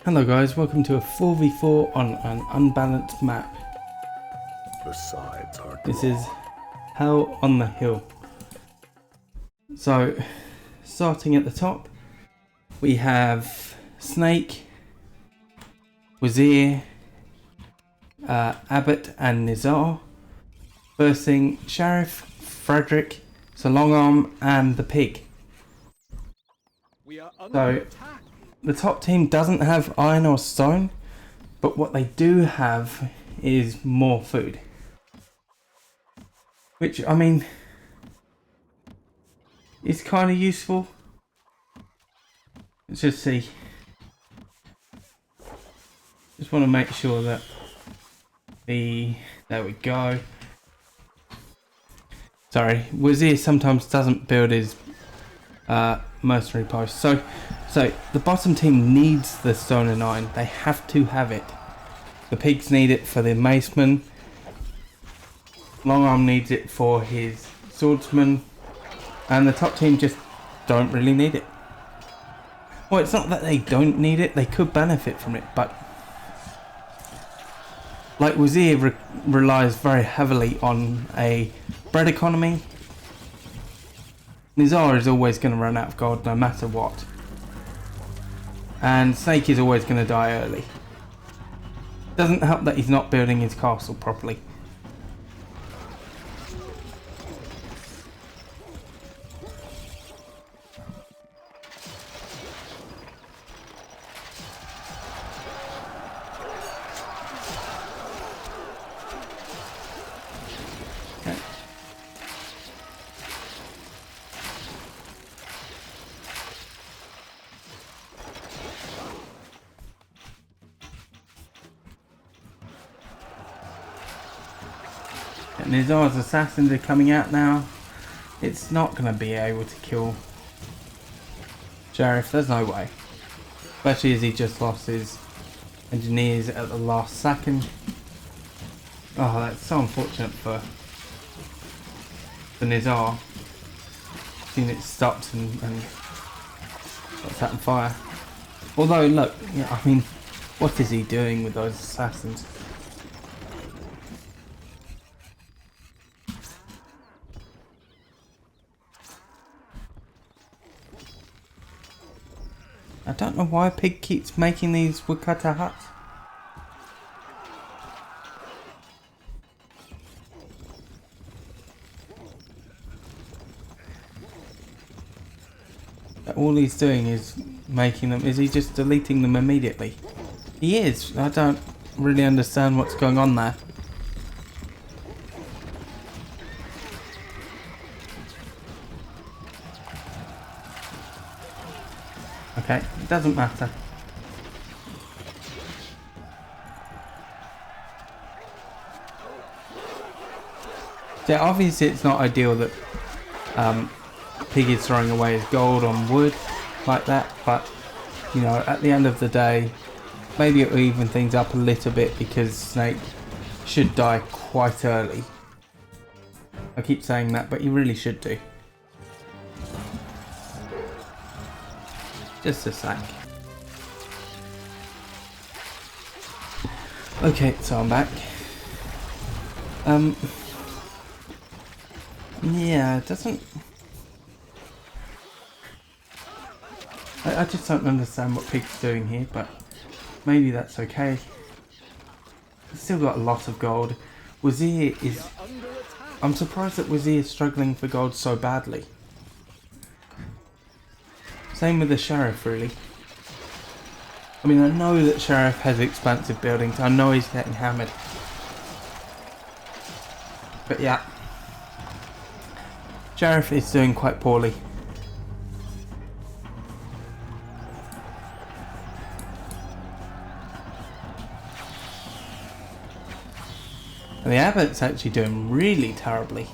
Hello guys, welcome to a 4v4 on an unbalanced map. The sides are This is Hell on the Hill. So, starting at the top, we have Snake, Wazir, Abbot and Nizar versing Sheriff, Frederick, Longarm and the Pig. So, the top team doesn't have iron or stone, but what they do have is more food. Which, I mean, is kind of useful. Let's just see. Just want to make sure that there we go. Sorry, Wazir sometimes doesn't build his mercenary post. So the bottom team needs the stone and iron. They have to have it. The pigs need it for the maceman. Longarm needs it for his swordsman. And the top team just don't really need it. Well, it's not that they don't need it. They could benefit from it. But like Wazir relies very heavily on a bread economy. Nizar is always going to run out of gold no matter what. And Snake is always going to die early. Doesn't help that he's not building his castle properly. Okay. Nizar's assassins are coming out now. It's not going to be able to kill Sheriff, there's no way. Especially as he just lost his engineers at the last second. Oh, that's so unfortunate for Nizar. Seeing it stopped and got set on fire. Although, look, yeah, I mean, what is he doing with those assassins? I don't know why Pig keeps making these woodcutter huts. All he's doing is making them. Is he just deleting them immediately? He is. I don't really understand what's going on there. Okay, it doesn't matter. Yeah, obviously it's not ideal that Pig is throwing away his gold on wood like that, but you know, at the end of the day, maybe it'll even things up a little bit because Snake should die quite early. I keep saying that, but he really should do. Just a sec. Okay, so I'm back. Yeah, it doesn't... I just don't understand what Pig's doing here, but maybe that's okay. He's still got a lot of gold. Wazir is... I'm surprised that Wazir is struggling for gold so badly. Same with the Sheriff, really. I mean, I know that Sheriff has expansive buildings. I know he's getting hammered. But yeah. Sheriff is doing quite poorly. And the Abbot's actually doing really terribly.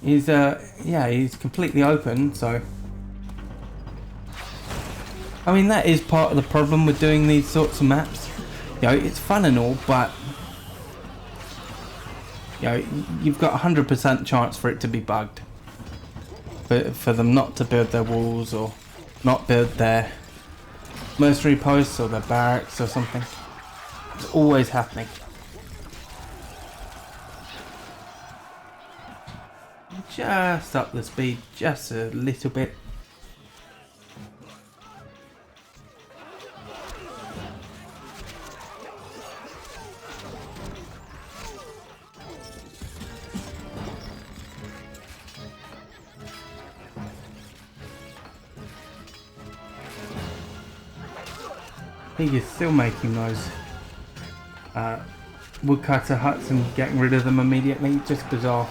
He's yeah, he's completely open, so I mean that is part of the problem with doing these sorts of maps. You know, it's fun and all, but you know, you've got a 100% chance for it to be bugged. For them not to build their walls or not build their mercenary posts or their barracks or something. It's always happening. Just up the speed just a little bit. Pig is still making those woodcutter huts and getting rid of them immediately. Just bizarre.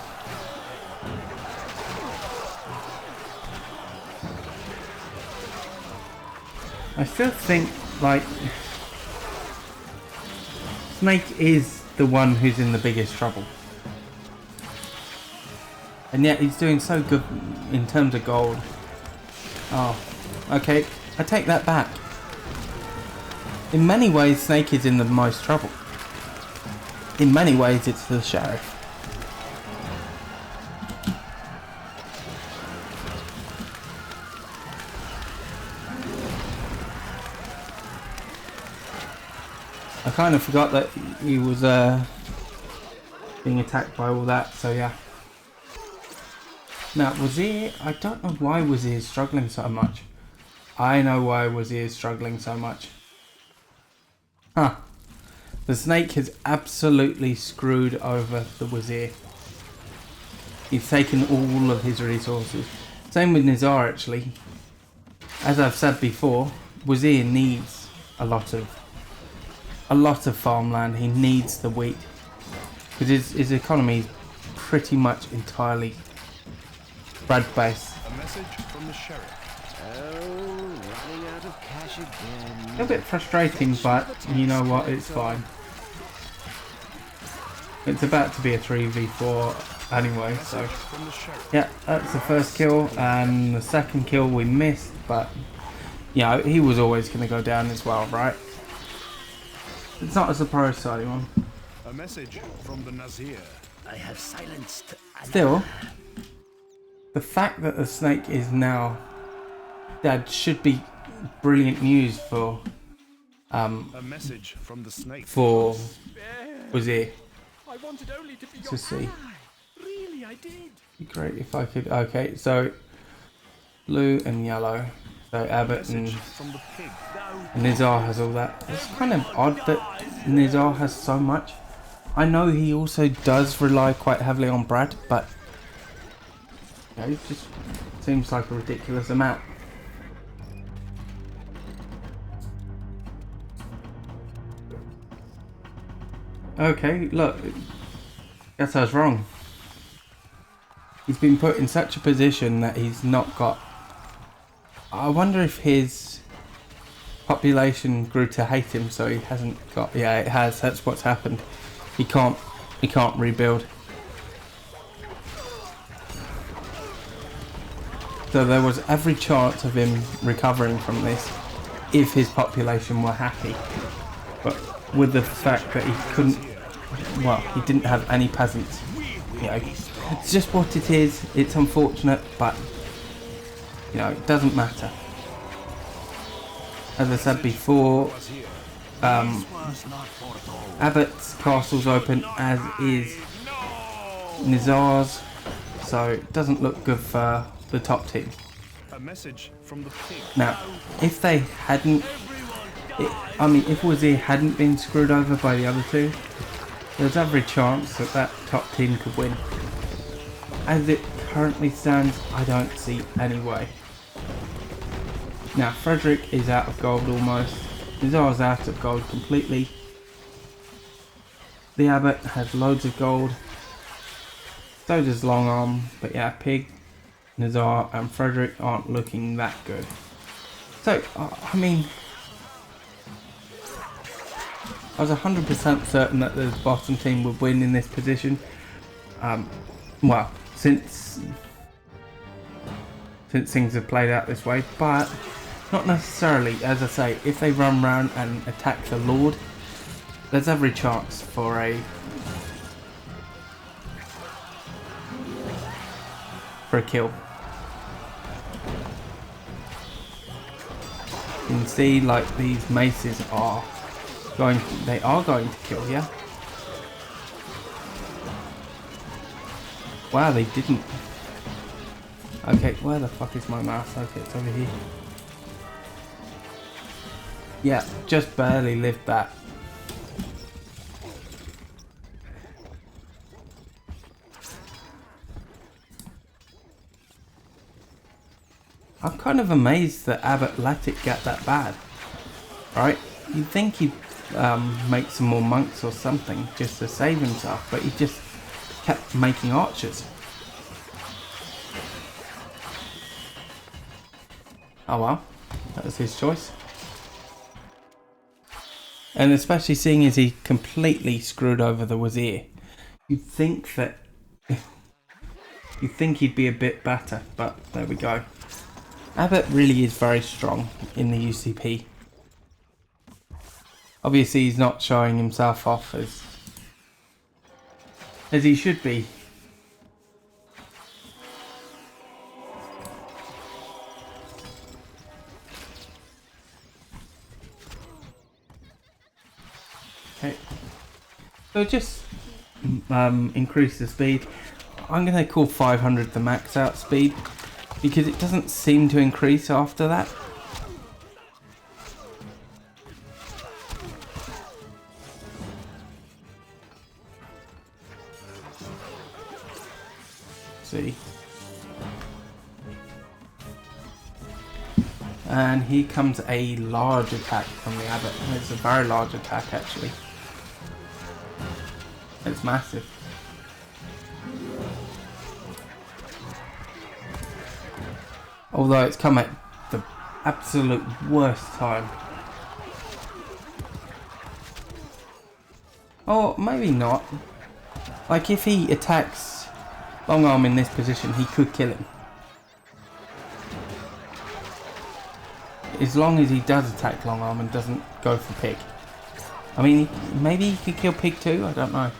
I still think, like, Snake is the one who's in the biggest trouble. And yet he's doing so good in terms of gold. Oh, okay, I take that back. In many ways, Snake is in the most trouble. In many ways, it's the sheriff. I kind of forgot that he was being attacked by all that, so yeah. Now, Wazir, I don't know why Wazir is struggling so much. I know why Wazir is struggling so much. Huh. The Snake has absolutely screwed over the Wazir. He's taken all of his resources. Same with Nizar, actually. As I've said before, Wazir needs a lot of farmland. He needs the wheat because his economy is pretty much entirely bread based. A message from the sheriff. Oh, running out of cash again. A little bit frustrating, but you know what? It's fine. It's about to be a 3v4 anyway, so yeah, that's the first kill, and the second kill we missed, but you know, he was always going to go down as well, right? It's not a surprise to anyone. A message from the Nizar. I have silenced. Still, the fact that the Snake is now dead should be brilliant news for a message from the Snake. For Wazir. I wanted only to be your To see. Really, I did. Be great if I could. Okay, so blue and yellow. So Abbot and Nizar has all that. It's kind of odd that Nizar has so much. I know he also does rely quite heavily on Brad, but you know, it just seems like a ridiculous amount. Okay, look, guess I was wrong. He's been put in such a position that he's not got. I wonder if his population grew to hate him, so he hasn't got. Yeah, it has. That's what's happened. He can't rebuild. So there was every chance of him recovering from this if his population were happy. But with the fact that he couldn't, well, he didn't have any peasants. You know, it's just what it is. It's unfortunate, but you know, it doesn't matter. As I said before, Abbot's castle's open, as is Nizar's, so it doesn't look good for the top team. A message from the pig. Now, if they hadn't, if Wazir hadn't been screwed over by the other two, there's every chance that that top team could win. As it currently stands, I don't see any way. Now, Frederick is out of gold almost. Nizar's out of gold completely. The Abbot has loads of gold. So does Longarm. But yeah, Pig, Nizar and Frederick aren't looking that good. So, I mean, I was 100% certain that the bottom team would win in this position. Well, since things have played out this way, but not necessarily. As I say, if they run round and attack the Lord, there's every chance for a kill. You can see like these maces are going to kill, yeah? Wow, they didn't. Okay, where the fuck is my mouse? Okay, it's over here. Yeah, just barely lived that. I'm kind of amazed that Abbot let it get that bad. Right? You'd think he'd make some more monks or something just to save himself, but he just kept making archers. Oh well, that was his choice. And especially seeing as he completely screwed over the Wazir, you'd think he'd be a bit better, but there we go. Abbot really is very strong in the UCP. Obviously he's not showing himself off as he should be. Okay. So just increase the speed. I'm going to call 500 the max out speed, because it doesn't seem to increase after that. See. And here comes a large attack from the Abbot. It's a very large attack actually. It's massive. Although it's come at the absolute worst time. Or maybe not. Like if he attacks Longarm in this position, he could kill him. As long as he does attack Longarm and doesn't go for Pig. I mean, maybe he could kill Pig too, I don't know.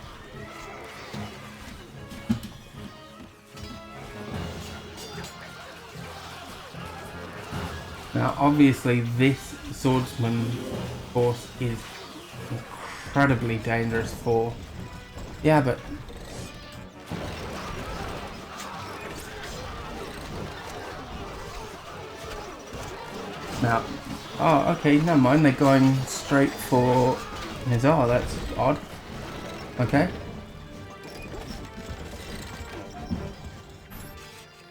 Now obviously this swordsman force is incredibly dangerous for the Abbot. Now, oh okay, never mind, they're going straight for Nizar, that's odd. Okay.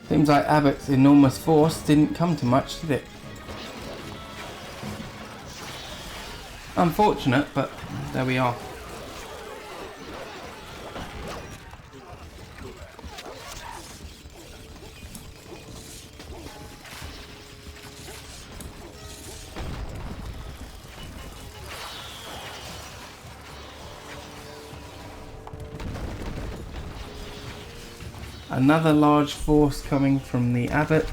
Seems like Abbot's enormous force didn't come to much, did it? Unfortunate, but there we are. Another large force coming from the Abbot.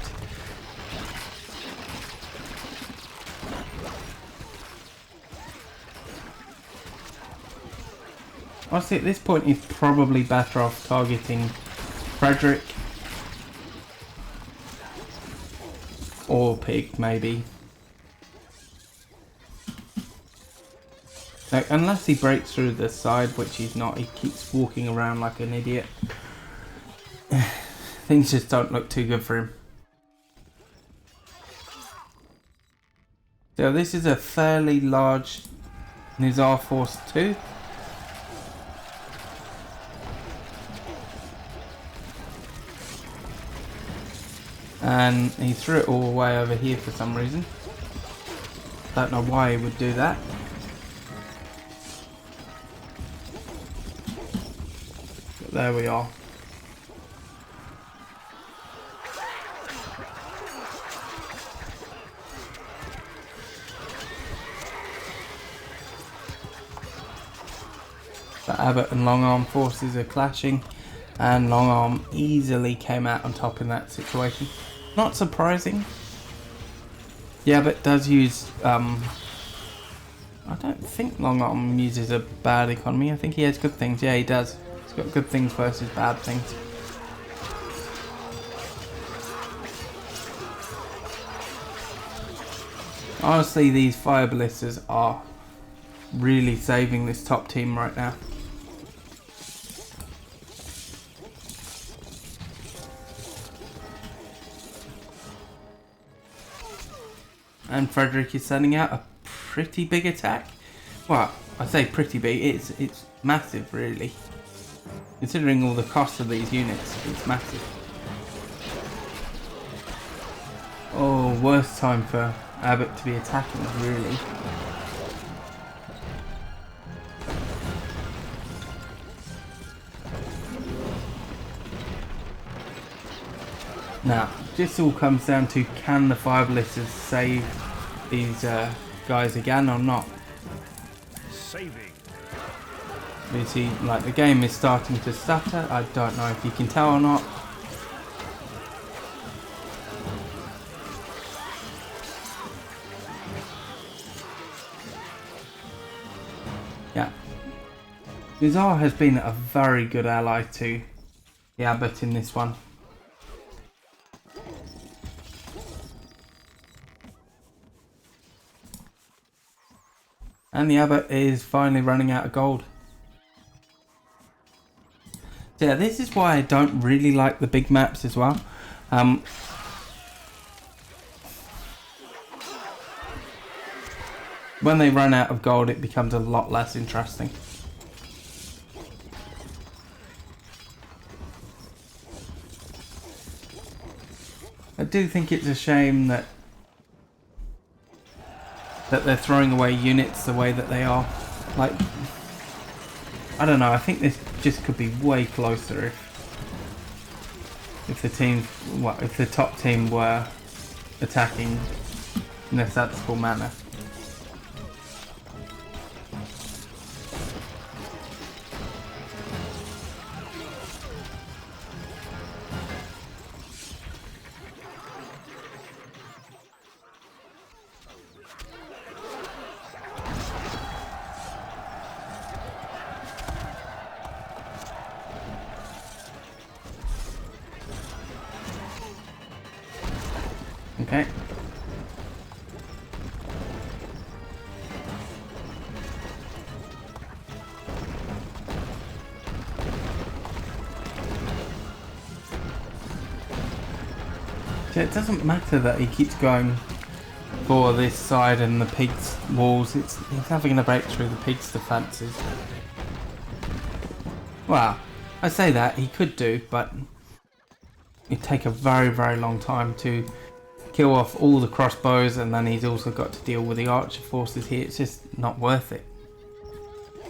Honestly, at this point, he's probably better off targeting Frederick. Or Pig, maybe. Like, unless he breaks through the side, which he's not, he keeps walking around like an idiot. Things just don't look too good for him. So this is a fairly large Nizar force too. And he threw it all the way over here for some reason. Don't know why he would do that. But there we are. The Abbot and Longarm forces are clashing, and Longarm easily came out on top in that situation. Not surprising. The Abbot does use, I don't think Longarm uses a bad economy. I think he has good things. Yeah, he does. He's got good things versus bad things. Honestly, these fire ballistas are really saving this top team right now. And Frederick is sending out a pretty big attack. Well, I say pretty big, it's massive really. Considering all the cost of these units, it's massive. Oh, worst time for Abbot to be attacking, really. Now, this all comes down to, can the fire ballistas save these guys again or not? Saving. You see, like, the game is starting to stutter. I don't know if you can tell or not. Yeah. Nizar has been a very good ally to the Abbot in this one. And the Abbot is finally running out of gold. So yeah, this is why I don't really like the big maps as well. When they run out of gold, it becomes a lot less interesting. I do think it's a shame that they're throwing away units the way that they are. Like, I don't know, I think this just could be way closer if the team, well, if the top team were attacking in a sensible manner. Okay. So it doesn't matter that he keeps going for this side and the pigs' walls. He's having to break through the pigs' defences. Well, I say that, he could do, but it'd take a very, very long time to kill off all the crossbows, and then he's also got to deal with the archer forces here. It's just not worth it.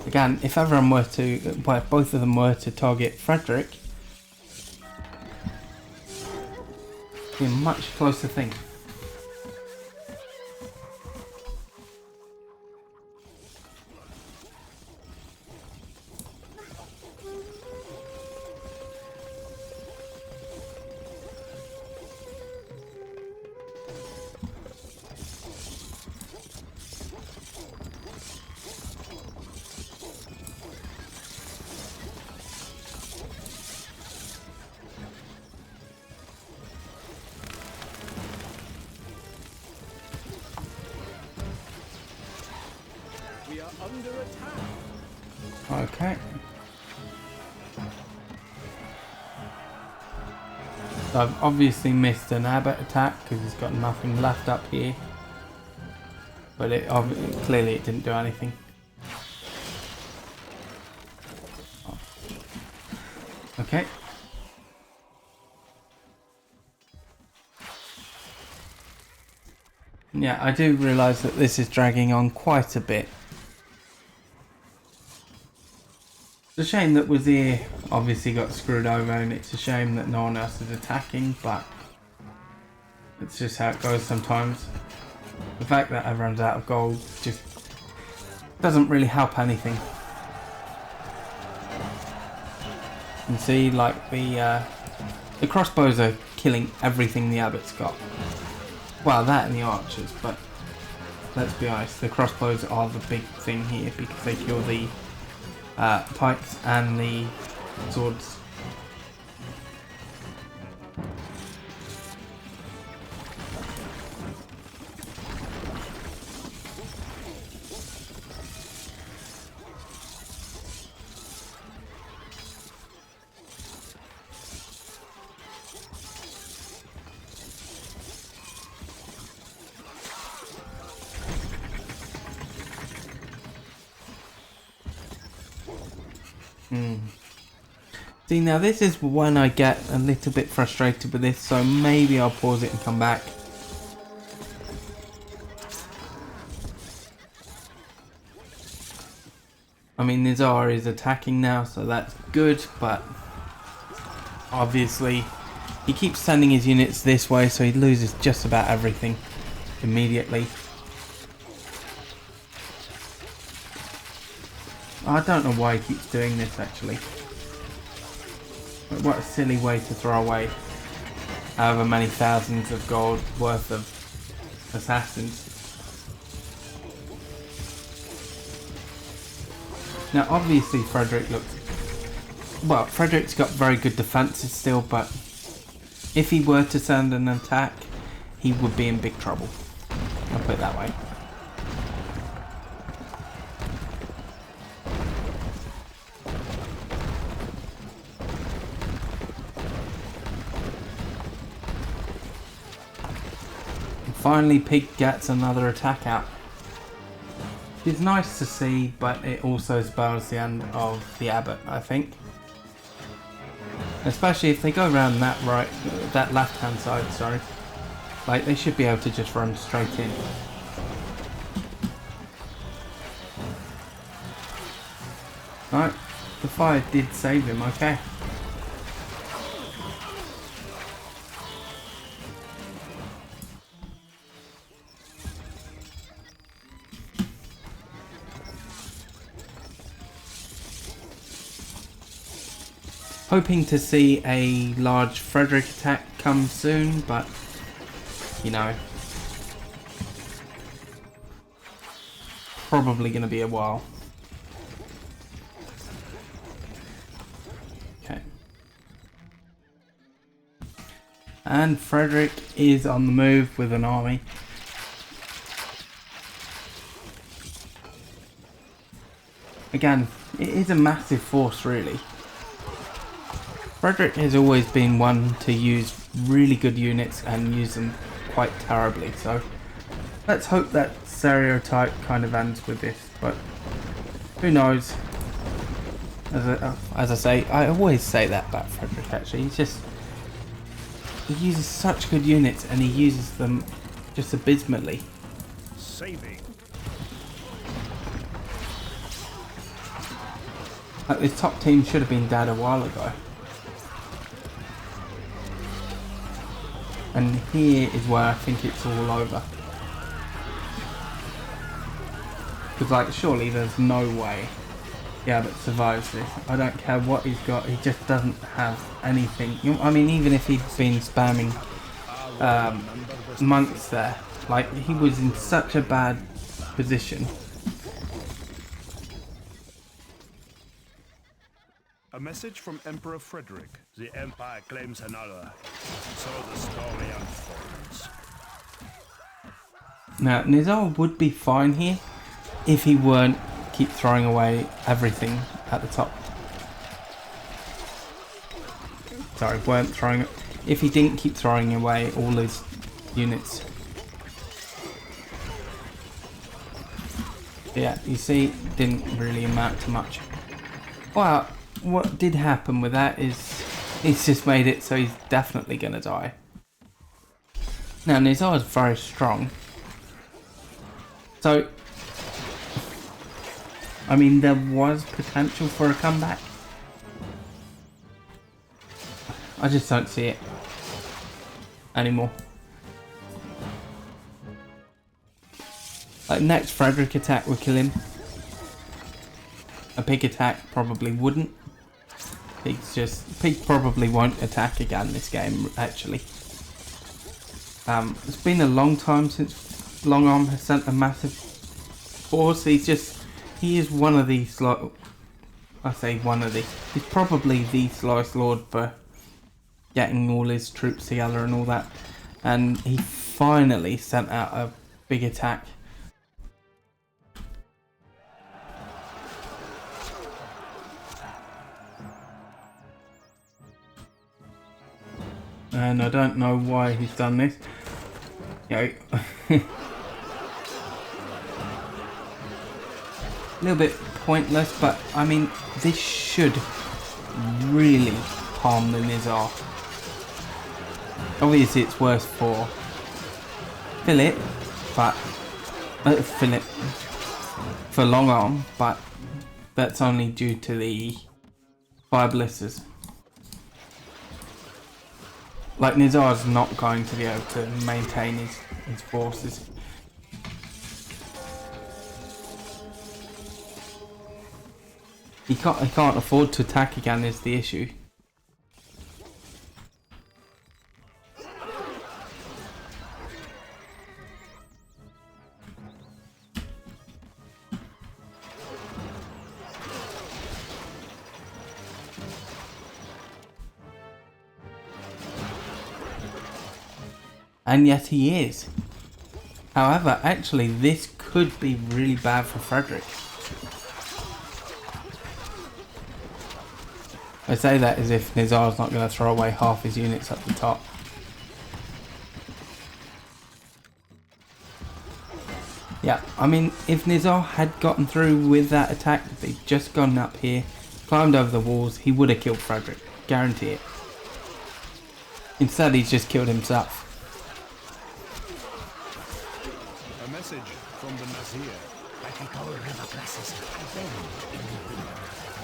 Again, if everyone were to, well, if both of them were to target Frederick, it'd be a much closer thing. We are under attack. Okay. So I've obviously missed an Abbot attack because he's got nothing left up here. But clearly it didn't do anything. Okay. Yeah, I do realise that this is dragging on quite a bit. It's a shame that Wazir obviously got screwed over, and it's a shame that no one else is attacking, but it's just how it goes sometimes. The fact that everyone's out of gold just doesn't really help anything. You can see, like, the crossbows are killing everything the Abbot's got. Well, that and the archers, but let's be honest, the crossbows are the big thing here because they kill the pikes and the swords. See, now this is when I get a little bit frustrated with this, so maybe I'll pause it and come back. I mean, Nizar is attacking now, so that's good, but obviously he keeps sending his units this way, so he loses just about everything immediately. I don't know why he keeps doing this, actually. But what a silly way to throw away however many thousands of gold worth of assassins. Now obviously Frederick looks... Well, Frederick's got very good defences still, but if he were to send an attack, he would be in big trouble. I'll put it that way. And finally Pig gets another attack out. It's nice to see, but it also spells the end of the Abbot, I think. Especially if they go around that left hand side, sorry. Like, they should be able to just run straight in. Right, the fire did save him, okay. Hoping to see a large Frederick attack come soon, but you know, probably going to be a while. Okay. And Frederick is on the move with an army. Again, it is a massive force, really. Frederick has always been one to use really good units and use them quite terribly, so let's hope that stereotype kind of ends with this, but who knows. As I say, I always say that about Frederick actually, he uses such good units and he uses them just abysmally. Saving. Like, this top team should have been dead a while ago. And here is where I think it's all over. Because, like, surely there's no way the Abbot survives this. I don't care what he's got, he just doesn't have anything. I mean, even if he'd been spamming monks there, like, he was in such a bad position. A message from Emperor Frederick. The Empire claims another. So the story unfolds. Now, Nizar would be fine here if he weren't keep throwing away everything at the top. Sorry, weren't throwing it. If he didn't keep throwing away all his units. Yeah, you see, didn't really amount to much. Well, what did happen with that is he's just made it so he's definitely going to die. Now, Nizar is very strong. So, I mean, there was potential for a comeback. I just don't see it anymore. Like, next Frederick attack will kill him. A Pig attack probably wouldn't. Pig probably won't attack again this game, actually. It's been a long time since Longarm has sent a massive force. He is one of the slow... I say one of the... He's probably the slowest lord for getting all his troops together and all that. And he finally sent out a big attack. And I don't know why he's done this. You know, a little bit pointless, but I mean, this should really harm the Nizar. Obviously, it's worse for Philip, but Philip for Longarm, but that's only due to the fire blisters. Like, Nizar's not going to be able to maintain his forces. He can't afford to attack again is the issue. And yet he is. However, actually this could be really bad for Frederick. I say that as if Nizar's not going to throw away half his units up the top. Yeah, I mean, if Nizar had gotten through with that attack, if he'd just gone up here, climbed over the walls, he would have killed Frederick. Guarantee it. Instead, he's just killed himself. A message from the Nazir. I think our river classes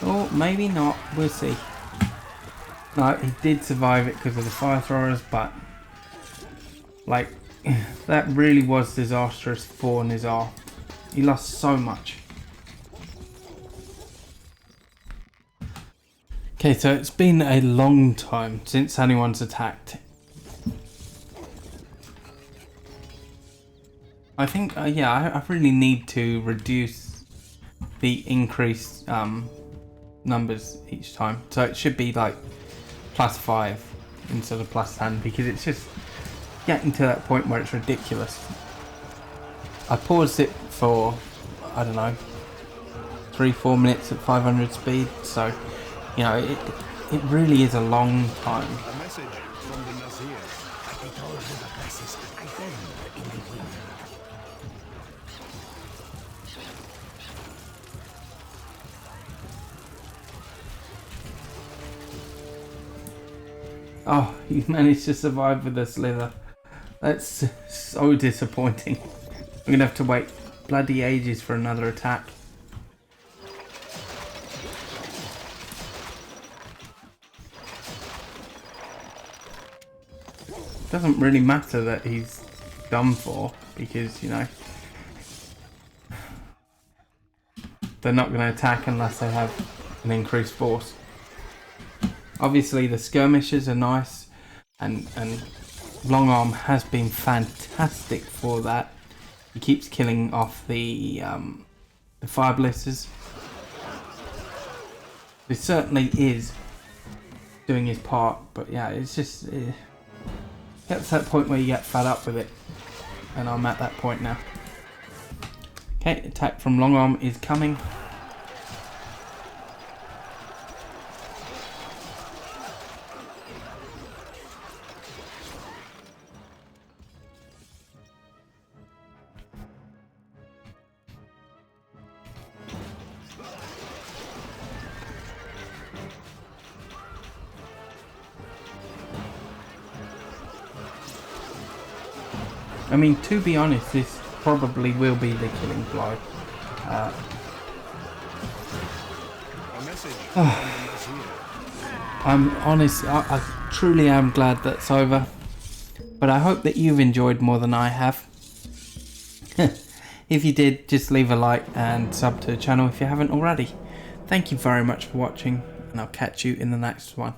Or maybe not, we'll see. No, he did survive it because of the fire throwers, but like, that really was disastrous for Nizar. He lost so much. Okay, so it's been a long time since anyone's attacked. I think, yeah, I really need to reduce the increased numbers each time. So it should be like +5 instead of +10, because it's just getting to that point where it's ridiculous. I paused it for, I don't know, 3-4 minutes at 500 speed, so you know, it really is a long time. A message from the Nazir. I think all river classes in the wind. Oh, you managed to survive with a slither. That's so disappointing. I'm gonna have to wait bloody ages for another attack. Doesn't really matter that he's done for, because, you know, they're not going to attack unless they have an increased force. Obviously the skirmishes are nice, and Longarm has been fantastic for that. He keeps killing off the fire blisters. He certainly is doing his part, but yeah, it's just gets to that point where you get fed up with it, and I'm at that point now. Okay, attack from Longarm is coming. I mean, to be honest, this probably will be the killing blow. A message from the Nazir. I'm honest, I truly am glad that's over. But I hope that you've enjoyed more than I have. If you did, just leave a like and sub to the channel if you haven't already. Thank you very much for watching, and I'll catch you in the next one.